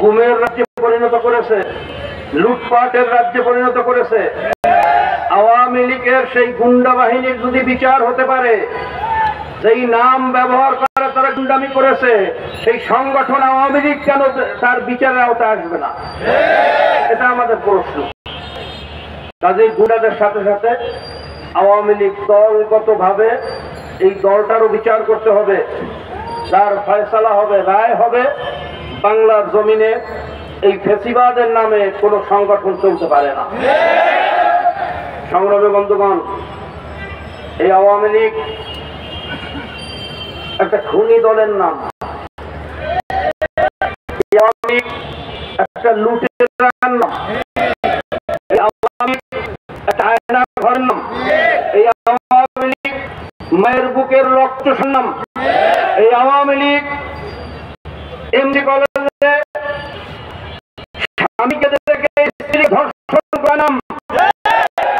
গুমের রাজ্যে পরিণত করেছে, লুটপাটের রাজ্যে পরিণত করেছে। আওয়ামী লীগের সেই গুন্ডা বাহিনীর যদি বিচার হতে পারে, যেই নাম ব্যবহার করে তারা গুন্ডামি করেছে, সেই সংগঠন আওয়ামী লীগ কেন তার বিচারের আওতায় আসবে না? এটা আমাদের প্রশ্ন। কাজেই গুন্ডাদের সাথে সাথে আওয়ামী লীগ দলগতভাবে এই দলটারও বিচার করতে হবে। যার ফয়সালা হবে, রায় হবে, বাংলার জমিনে এই ফেসিবাদের নামে কোনো সংগঠন চলতে পারে না। সংগ্রামী বন্ধুগণ, এই আওয়ামী লীগ একটা খুনি দলের নাম, আওয়ামী লীগ একটা লুটের নাম, এই আওয়ামী লীগ একটা আয়না ঘরের নাম, এই আওয়ামী লীগ মায়ের বুকের রক্ত নাম, এই আওয়ামী লীগ এমডি কলেজে স্বামীকে স্ত্রী ধর্ষণ করার নাম,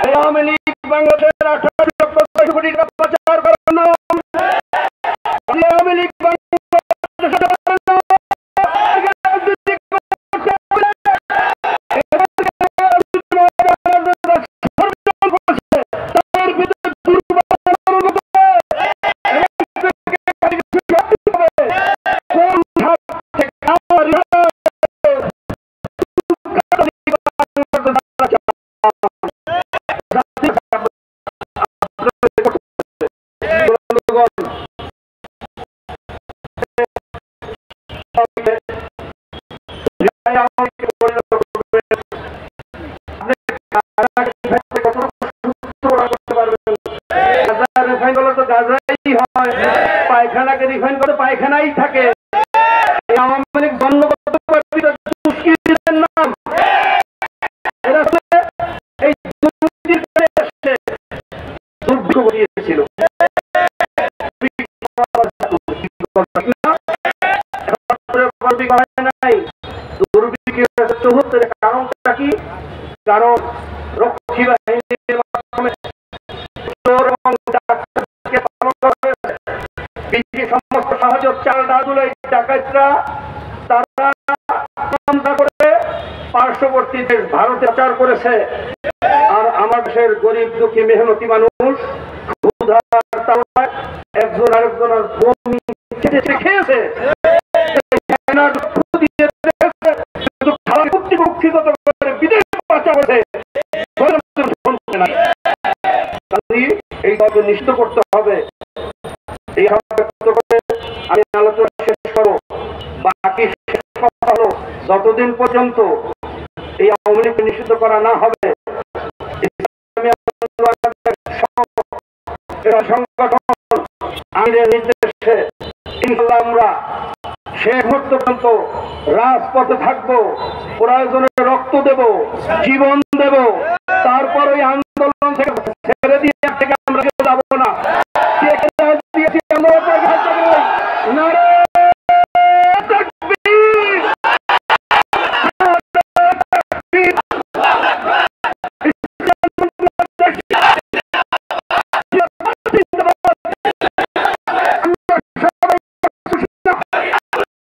এই আওয়ামী লীগ বাংলাদেশের 18 কোটি টাকা পাচার করার নাম, আওয়ামী লীগ পায়খানাকে রিফাইন করে পায়খানাই থাকে। আওয়ামী লীগ নাম এই দুর্ভিক্ষ ঘটিয়েছিল। কারণটা কি? কারণ রক্ষী বাহিনীর মাধ্যমে সমস্ত সাহায্য চাল ডাদুল ডাকাতরা তারা করে পার্শ্ববর্তী দেশ ভারতে প্রচার করেছে। আর আমার দেশের গরিব দুঃখী মেহনতি মানুষ একজন আরেকজনের জমি খেয়েছে, এই দলকে নিষিদ্ধ করতে হবে। এই আমি আলোচনা শেষ করো। বাকি কথা হলো, যতদিন পর্যন্ত এই আওয়ামী লীগকে নিষিদ্ধ করা না হবে, সংগঠন আইনের নির্দেশে ইনশাআল্লাহ আমরা শেষ মুহূর্ত পর্যন্ত রাজপথে থাকবো, প্রয়োজনে রক্ত দেব, জীবন দেব, তারপর ওই